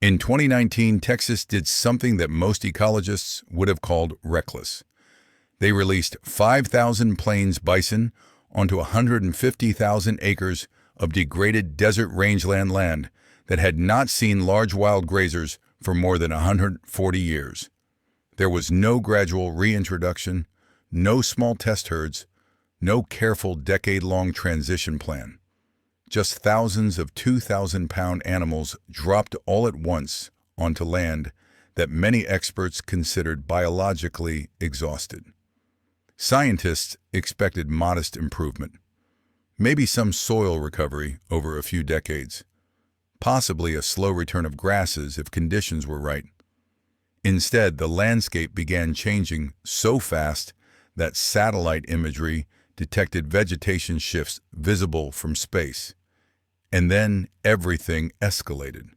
In 2019, Texas did something that most ecologists would have called reckless. They released 5,000 plains bison onto 150,000 acres of degraded desert rangeland land that had not seen large wild grazers for more than 140 years. There was no gradual reintroduction, no small test herds, no careful decade-long transition plan. Just thousands of 2,000-pound animals dropped all at once onto land that many experts considered biologically exhausted. Scientists expected modest improvement, maybe some soil recovery over a few decades, possibly a slow return of grasses if conditions were right. Instead, the landscape began changing so fast that satellite imagery detected vegetation shifts visible from space. And then everything escalated.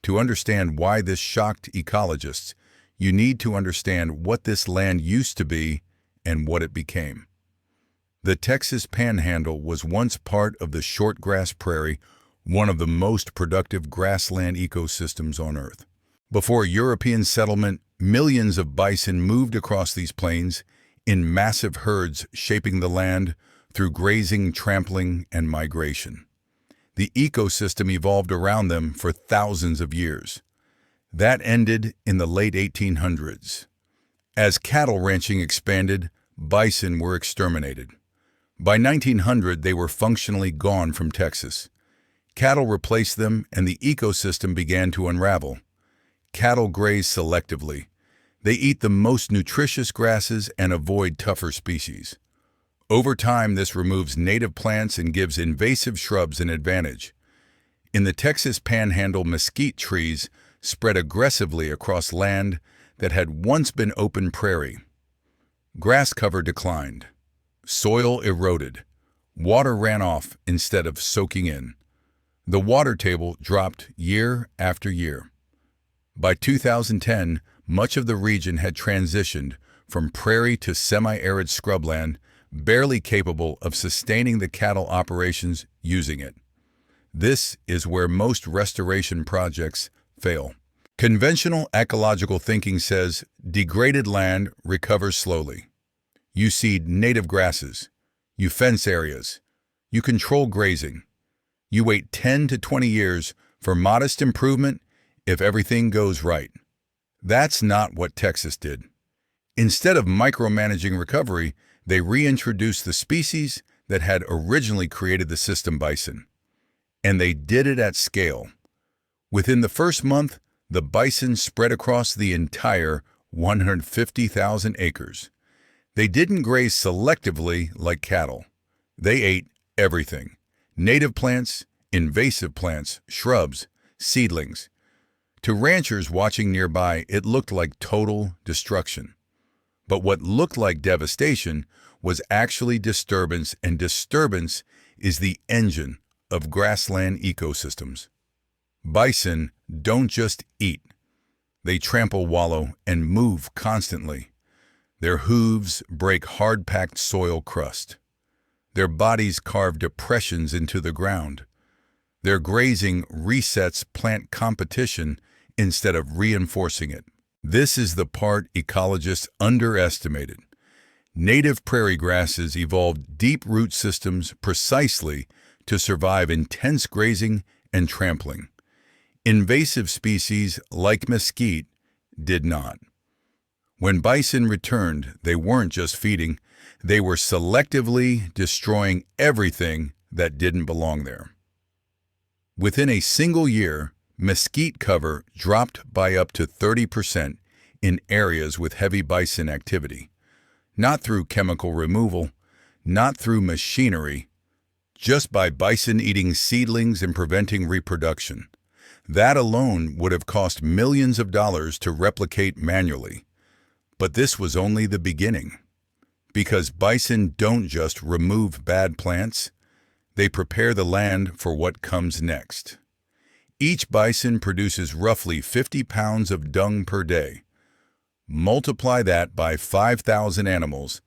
To understand why this shocked ecologists, you need to understand what this land used to be and what it became. The Texas Panhandle was once part of the shortgrass prairie, one of the most productive grassland ecosystems on Earth. Before European settlement, millions of bison moved across these plains in massive herds, shaping the land through grazing, trampling, and migration. The ecosystem evolved around them for thousands of years. That ended in the late 1800s. As cattle ranching expanded, bison were exterminated. By 1900, they were functionally gone from Texas. Cattle replaced them, and the ecosystem began to unravel. Cattle graze selectively. They eat the most nutritious grasses and avoid tougher species. Over time, this removes native plants and gives invasive shrubs an advantage. In the Texas Panhandle, mesquite trees spread aggressively across land that had once been open prairie. Grass cover declined. Soil eroded. Water ran off instead of soaking in. The water table dropped year after year. By 2010, much of the region had transitioned from prairie to semi-arid scrubland, barely capable of sustaining the cattle operations using it. This is where most restoration projects fail. Conventional ecological thinking says degraded land recovers slowly. You seed native grasses. You fence areas. You control grazing. You wait 10 to 20 years for modest improvement if everything goes right. That's not what Texas did. Instead of micromanaging recovery, they reintroduced the species that had originally created the system, bison. And they did it at scale. Within the first month, the bison spread across the entire 150,000 acres. They didn't graze selectively like cattle. They ate everything: native plants, invasive plants, shrubs, seedlings. To ranchers watching nearby, it looked like total destruction. But what looked like devastation was actually disturbance, and disturbance is the engine of grassland ecosystems. Bison don't just eat. They trample, wallow, and move constantly. Their hooves break hard-packed soil crust. Their bodies carve depressions into the ground. Their grazing resets plant competition instead of reinforcing it. This is the part ecologists underestimated. Native prairie grasses evolved deep root systems precisely to survive intense grazing and trampling. Invasive species like mesquite did not. When bison returned, they weren't just feeding, they were selectively destroying everything that didn't belong there. Within a single year, mesquite cover dropped by up to 30% in areas with heavy bison activity. Not through chemical removal, not through machinery, just by bison eating seedlings and preventing reproduction. That alone would have cost millions of dollars to replicate manually. But this was only the beginning. Because bison don't just remove bad plants, they prepare the land for what comes next. Each bison produces roughly 50 pounds of dung per day. Multiply that by 5,000 animals,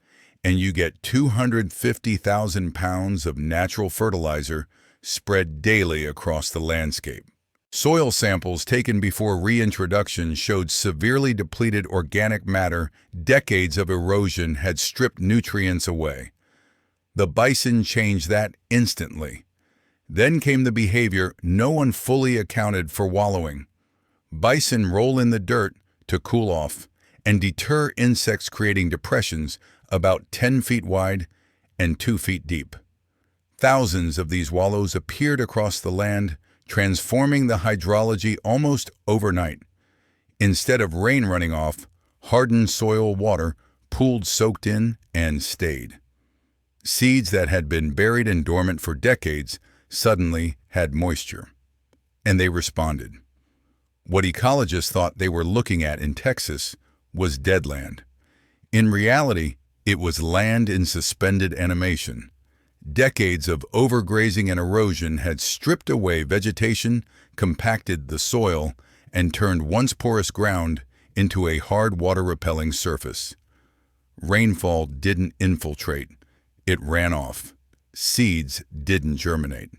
and you get 250,000 pounds of natural fertilizer spread daily across the landscape. Soil samples taken before reintroduction showed severely depleted organic matter. Decades of erosion had stripped nutrients away. The bison changed that instantly. Then came the behavior no one fully accounted for: wallowing. Bison roll in the dirt to cool off and deter insects, creating depressions about 10 feet wide and 2 feet deep. Thousands of these wallows appeared across the land, transforming the hydrology almost overnight. Instead of rain running off, hardened soil water pooled, soaked in, and stayed. Seeds that had been buried and dormant for decades suddenly had moisture, and they responded. What ecologists thought they were looking at in Texas was dead land. In reality, it was land in suspended animation. Decades of overgrazing and erosion had stripped away vegetation, compacted the soil, and turned once porous ground into a hard water-repelling surface. Rainfall didn't infiltrate, it ran off. Seeds didn't germinate.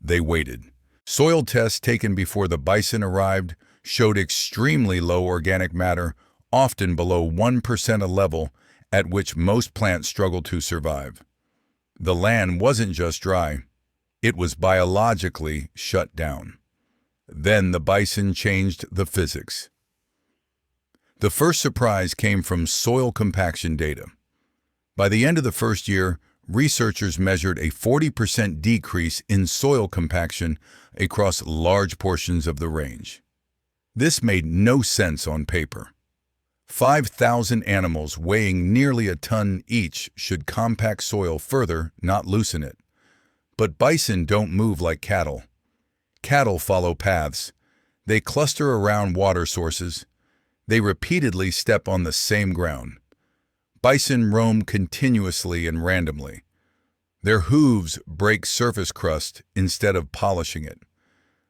They waited. Soil tests taken before the bison arrived showed extremely low organic matter, often below 1%, a level at which most plants struggle to survive. The land wasn't just dry, it was biologically shut down. Then the bison changed the physics. The first surprise came from soil compaction data. By the end of the first year, researchers measured a 40% decrease in soil compaction across large portions of the range. This made no sense on paper. 5,000 animals weighing nearly a ton each should compact soil further, not loosen it. But bison don't move like cattle. Cattle follow paths. They cluster around water sources. They repeatedly step on the same ground. Bison roam continuously and randomly. Their hooves break surface crust instead of polishing it.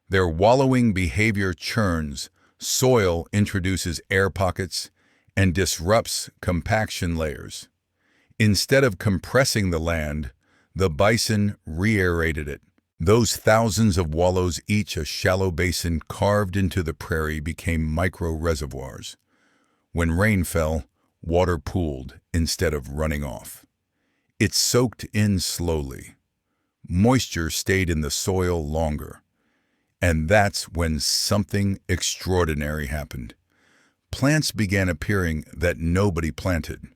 Their wallowing behavior churns. Soil introduces air pockets and disrupts compaction layers. Instead of compressing the land, the bison re-aerated it. Those thousands of wallows, each a shallow basin carved into the prairie, became micro-reservoirs. When rain fell, water pooled instead of running off. It soaked in slowly. Moisture stayed in the soil longer. And that's when something extraordinary happened. Plants began appearing that nobody planted.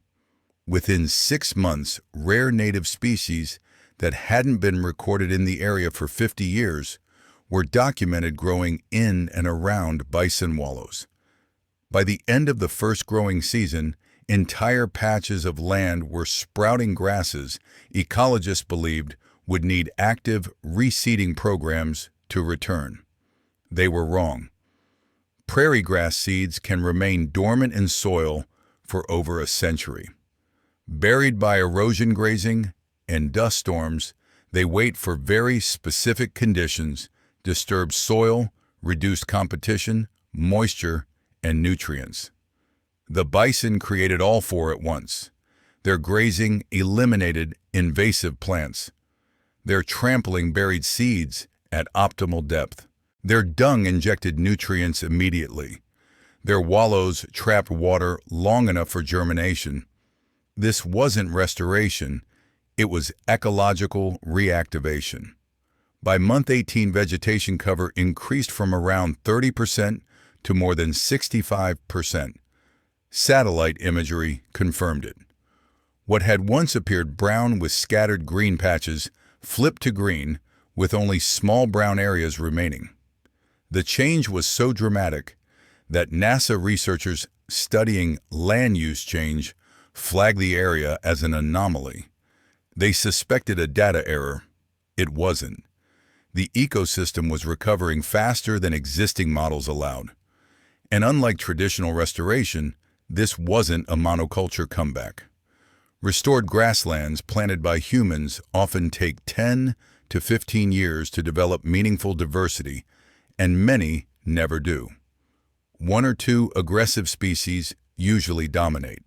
Within 6 months, rare native species that hadn't been recorded in the area for 50 years were documented growing in and around bison wallows. By the end of the first growing season, entire patches of land were sprouting grasses ecologists believed would need active reseeding programs to return. They were wrong. Prairie grass seeds can remain dormant in soil for over a century. Buried by erosion, grazing, and dust storms, they wait for very specific conditions: disturbed soil, reduced competition, moisture, and nutrients. The bison created all four at once. Their grazing eliminated invasive plants. Their trampling buried seeds at optimal depth. Their dung injected nutrients immediately. Their wallows trapped water long enough for germination. This wasn't restoration, it was ecological reactivation. By month 18, vegetation cover increased from around 30% to more than 65%. Satellite imagery confirmed it. What had once appeared brown with scattered green patches flipped to green, with only small brown areas remaining. The change was so dramatic that NASA researchers studying land use change flagged the area as an anomaly. They suspected a data error. It wasn't. The ecosystem was recovering faster than existing models allowed. And unlike traditional restoration, this wasn't a monoculture comeback. Restored grasslands planted by humans often take 10 to 15 years to develop meaningful diversity, and many never do. One or two aggressive species usually dominate.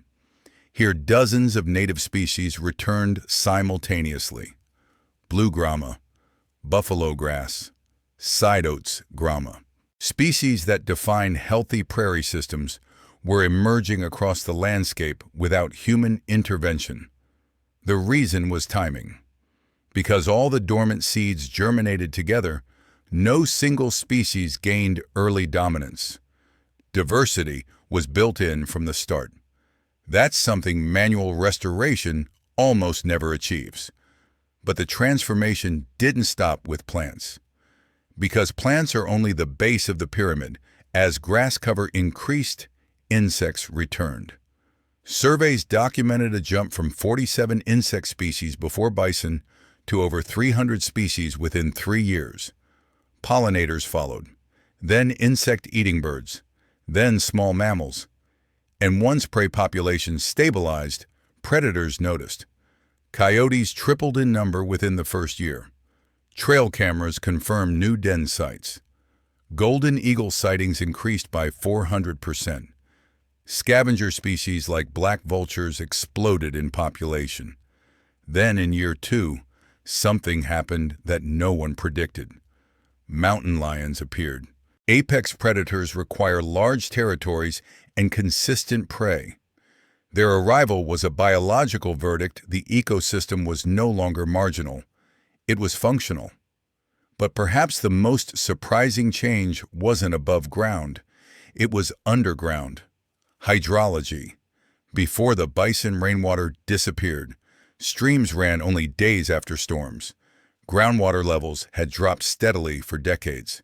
Here, dozens of native species returned simultaneously: blue grama, buffalo grass, side oats grama. Species that define healthy prairie systems were emerging across the landscape without human intervention. The reason was timing. Because all the dormant seeds germinated together, no single species gained early dominance. Diversity was built in from the start. That's something manual restoration almost never achieves. But the transformation didn't stop with plants. Because plants are only the base of the pyramid, as grass cover increased, insects returned. Surveys documented a jump from 47 insect species before bison to over 300 species within 3 years. Pollinators followed, then insect-eating birds, then small mammals. And once prey populations stabilized, predators noticed. Coyotes tripled in number within the first year. Trail cameras confirmed new den sites. Golden eagle sightings increased by 400%. Scavenger species like black vultures exploded in population. Then in year 2, something happened that no one predicted. Mountain lions appeared. Apex predators require large territories and consistent prey. Their arrival was a biological verdict. The ecosystem was no longer marginal. It was functional. But perhaps the most surprising change wasn't above ground. It was underground. Hydrology. Before the bison rainwater disappeared, streams ran only days after storms. Groundwater levels had dropped steadily for decades.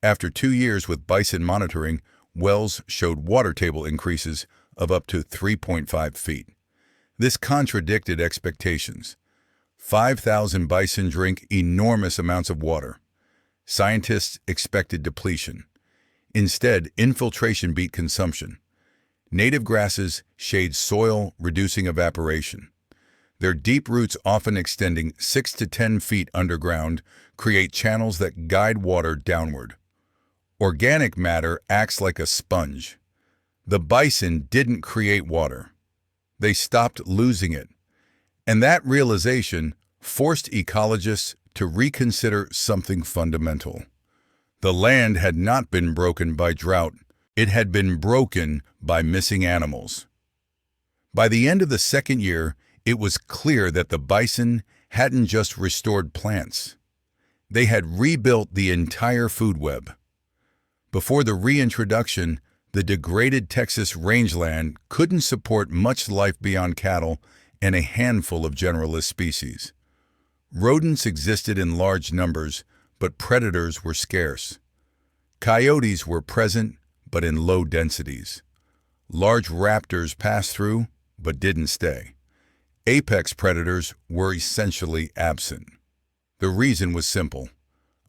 After 2 years with bison monitoring, wells showed water table increases of up to 3.5 feet. This contradicted expectations. 5,000 bison drink enormous amounts of water. Scientists expected depletion. Instead, infiltration beat consumption. Native grasses shade soil, reducing evaporation. Their deep roots, often extending 6 to 10 feet underground, create channels that guide water downward. Organic matter acts like a sponge. The bison didn't create water. They stopped losing it. And that realization forced ecologists to reconsider something fundamental. The land had not been broken by drought. It had been broken by missing animals. By the end of the second year, it was clear that the bison hadn't just restored plants. They had rebuilt the entire food web. Before the reintroduction, the degraded Texas rangeland couldn't support much life beyond cattle and a handful of generalist species. Rodents existed in large numbers, but predators were scarce. Coyotes were present, but in low densities. Large raptors passed through, but didn't stay. Apex predators were essentially absent. The reason was simple.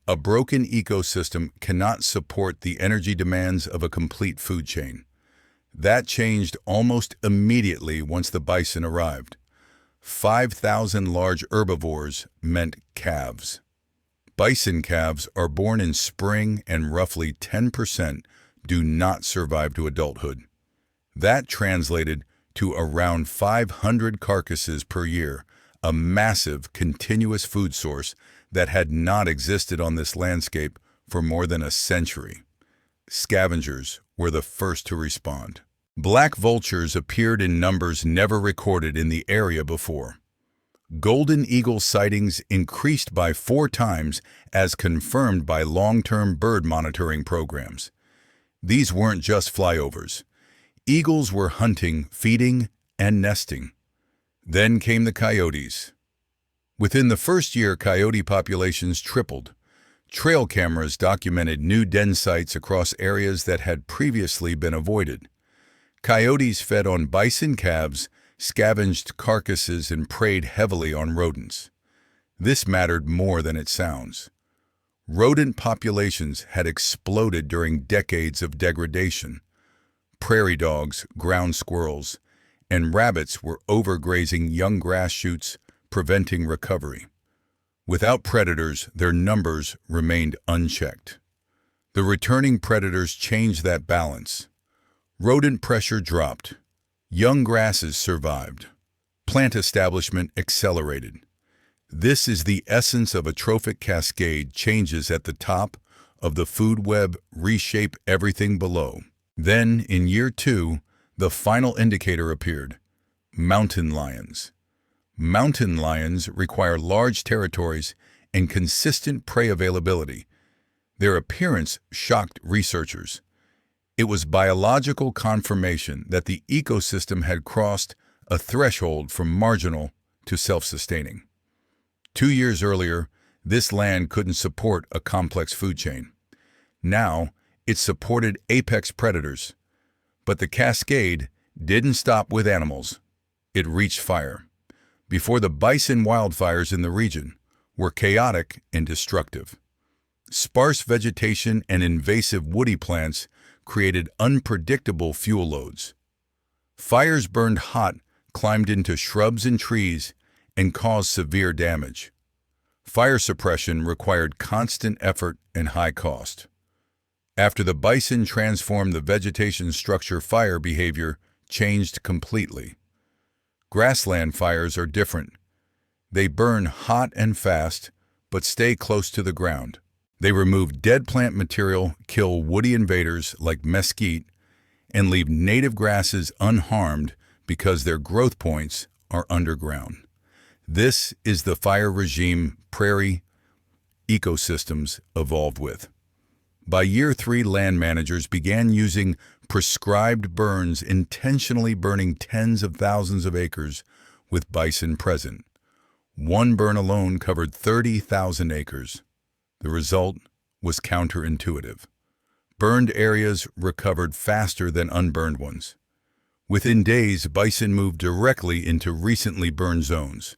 A broken ecosystem cannot support the energy demands of a complete food chain. That changed almost immediately once the bison arrived. 5,000 large herbivores meant calves. Bison calves are born in spring and roughly 10% do not survive to adulthood. That translated to around 500 carcasses per year, a massive, continuous food source that had not existed on this landscape for more than a century. Scavengers were the first to respond. Black vultures appeared in numbers never recorded in the area before. Golden eagle sightings increased by 4 times as confirmed by long-term bird monitoring programs. These weren't just flyovers. Eagles were hunting, feeding, and nesting. Then came the coyotes. Within the first year, coyote populations tripled. Trail cameras documented new den sites across areas that had previously been avoided. Coyotes fed on bison calves, scavenged carcasses, and preyed heavily on rodents. This mattered more than it sounds. Rodent populations had exploded during decades of degradation. Prairie dogs, ground squirrels, and rabbits were overgrazing young grass shoots, preventing recovery. Without predators, their numbers remained unchecked. The returning predators changed that balance. Rodent pressure dropped. Young grasses survived. Plant establishment accelerated. This is the essence of a trophic cascade: changes at the top, of the food web reshape everything below. Then, in year 2, the final indicator appeared: mountain lions. Mountain lions require large territories and consistent prey availability. Their appearance shocked researchers. It was biological confirmation that the ecosystem had crossed a threshold from marginal to self-sustaining. 2 years earlier, this land couldn't support a complex food chain. Now, it supported apex predators. But the cascade didn't stop with animals. It reached fire. Before the bison wildfires in the region were chaotic and destructive. Sparse vegetation and invasive woody plants created unpredictable fuel loads. Fires burned hot, climbed into shrubs and trees, and caused severe damage. Fire suppression required constant effort and high cost. After the bison transformed the vegetation structure, fire behavior changed completely. Grassland fires are different. They burn hot and fast, but stay close to the ground. They remove dead plant material, kill woody invaders like mesquite, and leave native grasses unharmed because their growth points are underground. This is the fire regime prairie ecosystems evolved with. By year 3, land managers began using prescribed burns, intentionally burning tens of thousands of acres with bison present. One burn alone covered 30,000 acres. The result was counterintuitive. Burned areas recovered faster than unburned ones. Within days, bison moved directly into recently burned zones.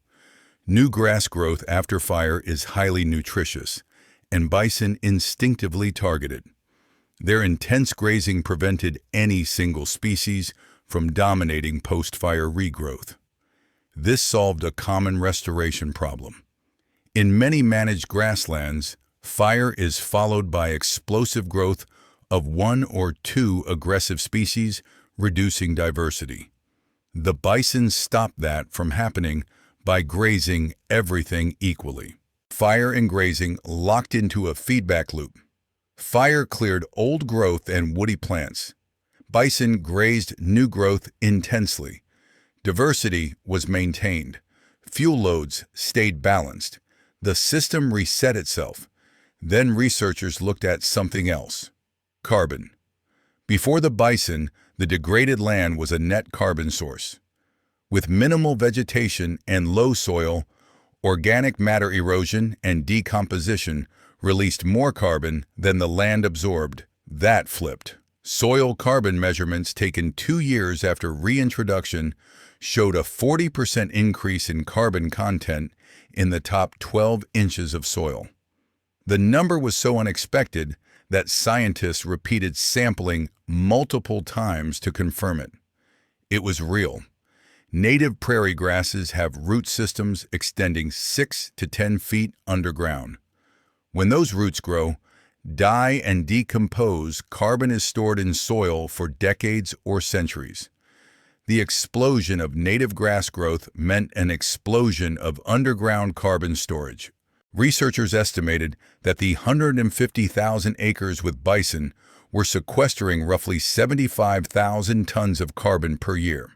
New grass growth after fire is highly nutritious, and bison instinctively targeted. Their intense grazing prevented any single species from dominating post-fire regrowth. This solved a common restoration problem. In many managed grasslands, fire is followed by explosive growth of 1 or 2 aggressive species, reducing diversity. The bison stopped that from happening by grazing everything equally. Fire and grazing locked into a feedback loop. Fire cleared old growth and woody plants. Bison grazed new growth intensely. Diversity was maintained. Fuel loads stayed balanced. The system reset itself. Then researchers looked at something else: carbon. Before the bison, the degraded land was a net carbon source. With minimal vegetation and low soil, organic matter erosion and decomposition released more carbon than the land absorbed. That flipped. Soil carbon measurements taken 2 years after reintroduction showed a 40% increase in carbon content in the top 12 inches of soil. The number was so unexpected that scientists repeated sampling multiple times to confirm it. It was real. Native prairie grasses have root systems extending 6 to 10 feet underground. When those roots grow, die and decompose, carbon is stored in soil for decades or centuries. The explosion of native grass growth meant an explosion of underground carbon storage. Researchers estimated that the 150,000 acres with bison were sequestering roughly 75,000 tons of carbon per year.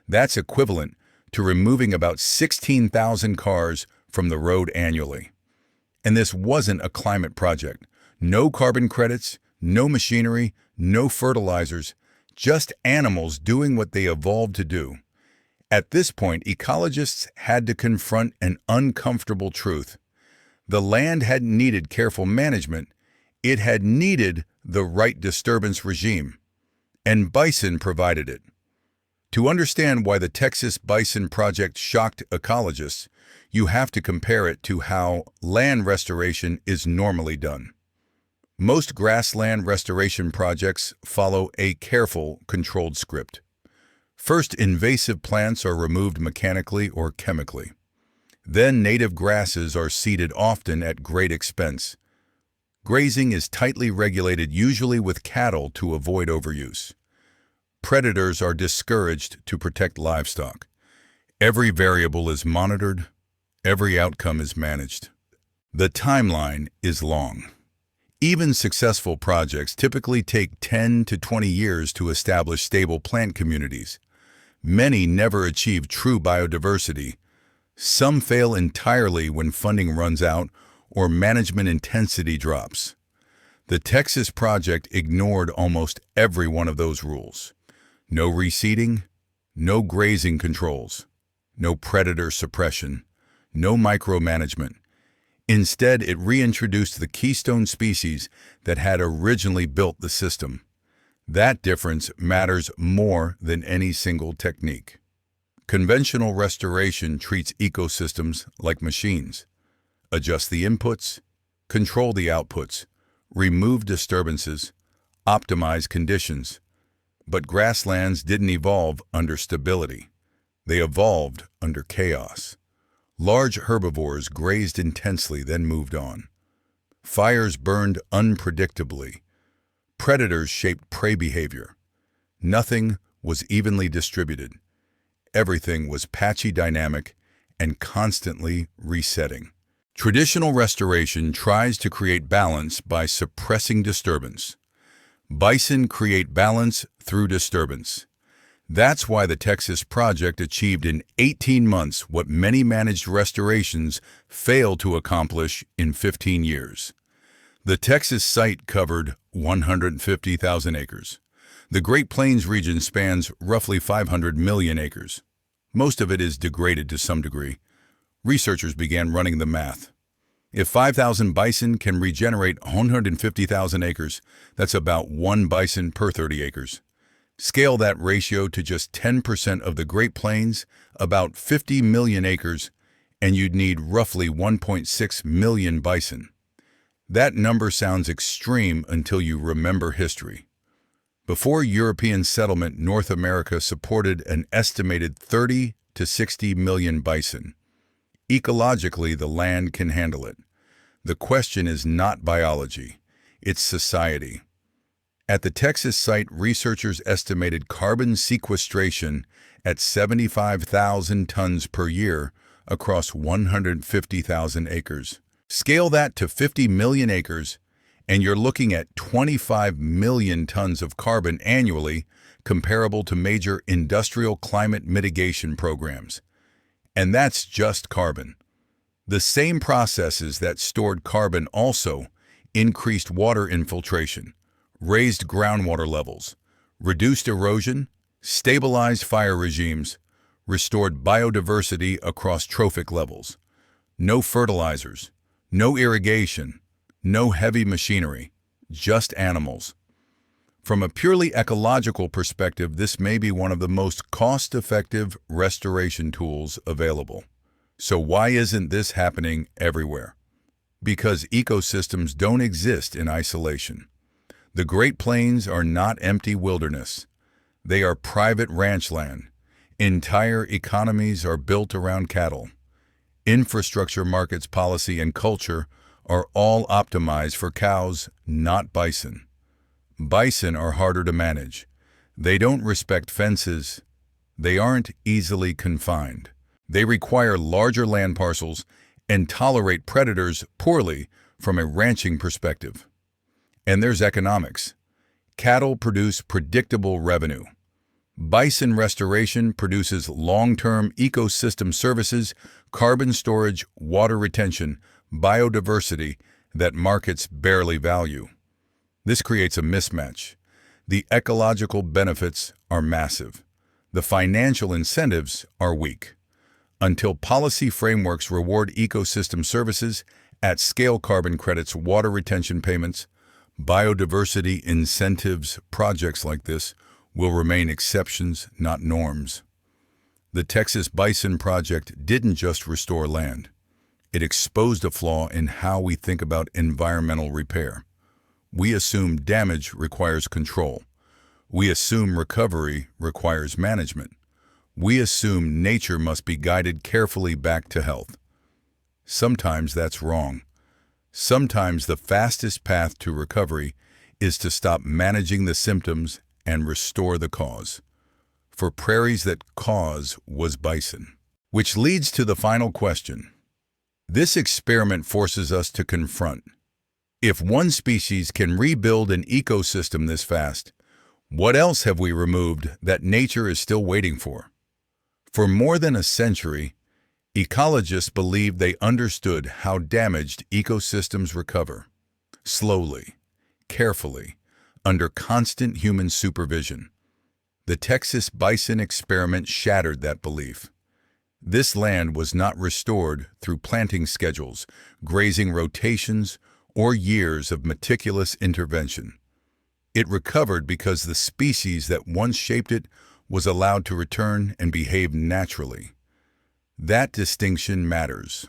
That's equivalent to removing about 16,000 cars from the road annually. And this wasn't a climate project. No carbon credits, no machinery, no fertilizers, just animals doing what they evolved to do. At this point, ecologists had to confront an uncomfortable truth. The land hadn't needed careful management, it had needed the right disturbance regime. And bison provided it. To understand why the Texas Bison Project shocked ecologists, you have to compare it to how land restoration is normally done. Most grassland restoration projects follow a careful, controlled script. First, invasive plants are removed mechanically or chemically. Then native grasses are seeded, often at great expense. Grazing is tightly regulated, usually with cattle, to avoid overuse. Predators are discouraged to protect livestock. Every variable is monitored. Every outcome is managed. The timeline is long. Even successful projects typically take 10 to 20 years to establish stable plant communities. Many never achieve true biodiversity. Some fail entirely when funding runs out or management intensity drops. The Texas project ignored almost every one of those rules. No reseeding, no grazing controls, no predator suppression, no micromanagement. Instead, it reintroduced the keystone species that had originally built the system. That difference matters more than any single technique. Conventional restoration treats ecosystems like machines. Adjust the inputs, control the outputs, remove disturbances, optimize conditions. But grasslands didn't evolve under stability. They evolved under chaos. Large herbivores grazed intensely, then moved on. Fires burned unpredictably. Predators shaped prey behavior. Nothing was evenly distributed. Everything was patchy, dynamic, and constantly resetting. Traditional restoration tries to create balance by suppressing disturbance. Bison create balance through disturbance. That's why the Texas project achieved in 18 months what many managed restorations fail to accomplish in 15 years. The Texas site covered 150,000 acres. The Great Plains region spans roughly 500 million acres. Most of it is degraded to some degree. Researchers began running the math. If 5,000 bison can regenerate 150,000 acres, that's about 1 bison per 30 acres. Scale that ratio to just 10% of the Great Plains, about 50 million acres, and you'd need roughly 1.6 million bison. That number sounds extreme until you remember history. Before European settlement, North America supported an estimated 30 to 60 million bison. Ecologically, the land can handle it. The question is not biology, it's society. At the Texas site, researchers estimated carbon sequestration at 75,000 tons per year across 150,000 acres. Scale that to 50 million acres, and you're looking at 25 million tons of carbon annually, comparable to major industrial climate mitigation programs. And that's just carbon. The same processes that stored carbon also increased water infiltration, raised groundwater levels, reduced erosion, stabilized fire regimes, restored biodiversity across trophic levels. No fertilizers, no irrigation, no heavy machinery, just animals. From a purely ecological perspective, this may be one of the most cost-effective restoration tools available. So why isn't this happening everywhere? Because ecosystems don't exist in isolation. The Great Plains are not empty wilderness. They are private ranch land. Entire economies are built around cattle. Infrastructure, markets, policy, and culture are all optimized for cows, not bison. Bison are harder to manage. They don't respect fences. They aren't easily confined. They require larger land parcels and tolerate predators poorly from a ranching perspective. And there's economics. Cattle produce predictable revenue. Bison restoration produces long-term ecosystem services, carbon storage, water retention, biodiversity that markets barely value. This creates a mismatch. The ecological benefits are massive. The financial incentives are weak. Until policy frameworks reward ecosystem services, at-scale carbon credits, water retention payments, biodiversity incentives, projects like this will remain exceptions, not norms. The Texas Bison Project didn't just restore land. It exposed a flaw in how we think about environmental repair. We assume damage requires control. We assume recovery requires management. We assume nature must be guided carefully back to health. Sometimes that's wrong. Sometimes the fastest path to recovery is to stop managing the symptoms and restore the cause. For prairies, that cause was bison. Which leads to the final question. This experiment forces us to confront: If one species can rebuild an ecosystem this fast, what else have we removed that nature is still waiting for? For more than a century, ecologists believed they understood how damaged ecosystems recover. Slowly, carefully, under constant human supervision. The Texas bison experiment shattered that belief. This land was not restored through planting schedules, grazing rotations, or years of meticulous intervention. It recovered because the species that once shaped it was allowed to return and behave naturally. That distinction matters.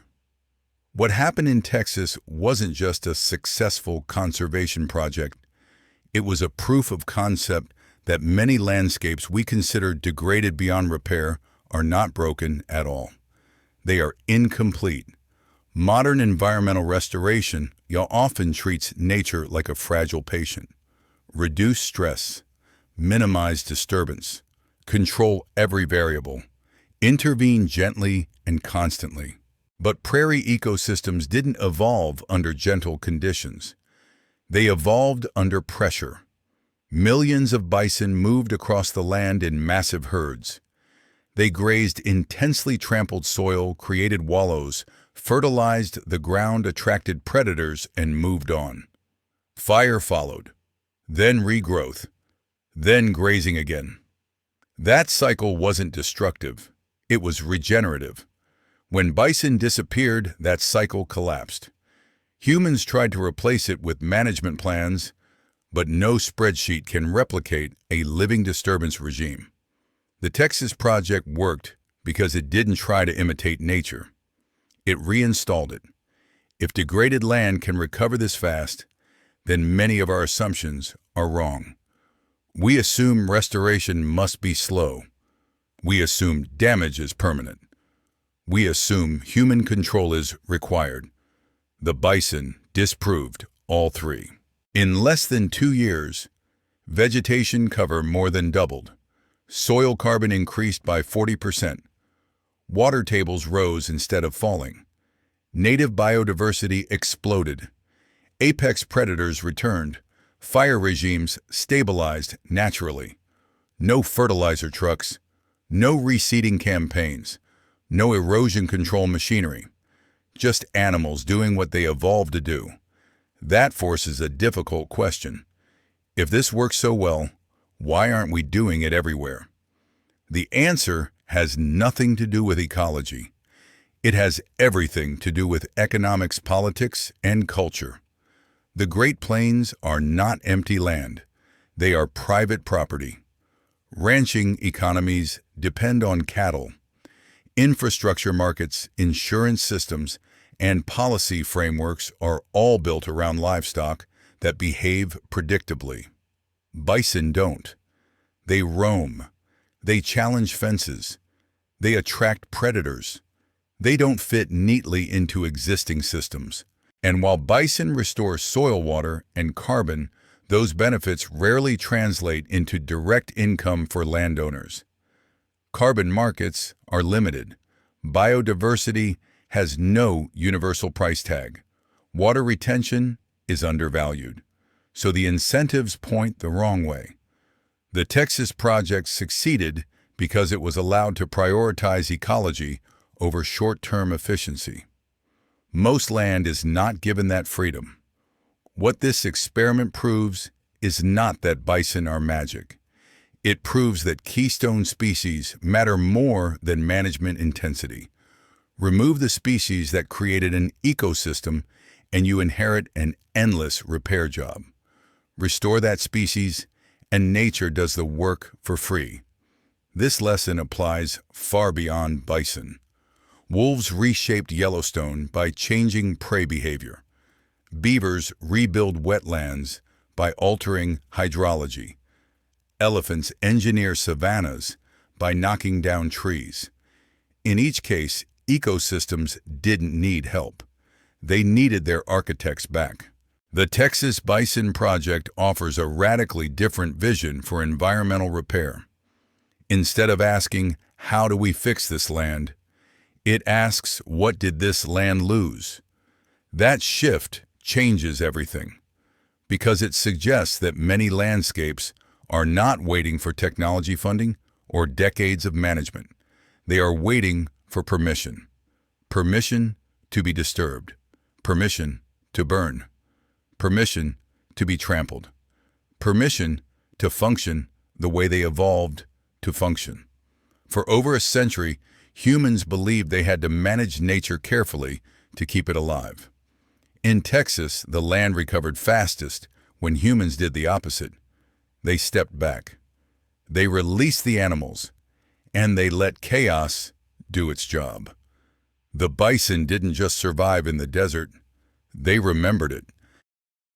What happened in Texas wasn't just a successful conservation project. It was a proof of concept that many landscapes we consider degraded beyond repair are not broken at all. They are incomplete. Modern environmental restoration often treats nature like a fragile patient. Reduce stress, minimize disturbance, control every variable, intervene gently and constantly. But prairie ecosystems didn't evolve under gentle conditions. They evolved under pressure. Millions of bison moved across the land in massive herds. They grazed intensely trampled soil, created wallows, fertilized the ground, attracted predators, and moved on. Fire followed, then regrowth, then grazing again. That cycle wasn't destructive. It was regenerative. When bison disappeared, that cycle collapsed. Humans tried to replace it with management plans, but no spreadsheet can replicate a living disturbance regime. The Texas project worked because it didn't try to imitate nature. It reinstalled it. If degraded land can recover this fast, then many of our assumptions are wrong. We assume restoration must be slow. We assume damage is permanent. We assume human control is required. The bison disproved all three. In less than 2 years, vegetation cover more than doubled. Soil carbon increased by 40%. Water tables rose instead of falling. Native biodiversity exploded. Apex predators returned. Fire regimes stabilized naturally. No fertilizer trucks. No reseeding campaigns. No erosion control machinery. Just animals doing what they evolved to do. That forces a difficult question. If this works so well, why aren't we doing it everywhere? The answer has nothing to do with ecology. It has everything to do with economics, politics, and culture. The Great Plains are not empty land. They are private property. Ranching economies depend on cattle. Infrastructure markets, insurance systems, and policy frameworks are all built around livestock that behave predictably. Bison don't. They roam. They challenge fences. They attract predators. They don't fit neatly into existing systems. And while bison restore soil water and carbon, those benefits rarely translate into direct income for landowners. Carbon markets are limited. Biodiversity has no universal price tag. Water retention is undervalued. So the incentives point the wrong way. The Texas project succeeded because it was allowed to prioritize ecology over short-term efficiency. Most land is not given that freedom. What this experiment proves is not that bison are magic. It proves that keystone species matter more than management intensity. Remove the species that created an ecosystem and you inherit an endless repair job. Restore that species and nature does the work for free. This lesson applies far beyond bison. Wolves reshaped Yellowstone by changing prey behavior. Beavers rebuild wetlands by altering hydrology. Elephants engineer savannas by knocking down trees. In each case, ecosystems didn't need help. They needed their architects back. The Texas Bison Project offers a radically different vision for environmental repair. Instead of asking, how do we fix this land? It asks, what did this land lose? That shift changes everything, because it suggests that many landscapes are not waiting for technology funding or decades of management. They are waiting for permission. Permission to be disturbed. Permission to burn. Permission to be trampled. Permission to function the way they evolved to function. For over a century, humans believed they had to manage nature carefully to keep it alive. In Texas, the land recovered fastest when humans did the opposite. They stepped back. They released the animals, and they let chaos do its job. The bison didn't just survive in the desert, they remembered it.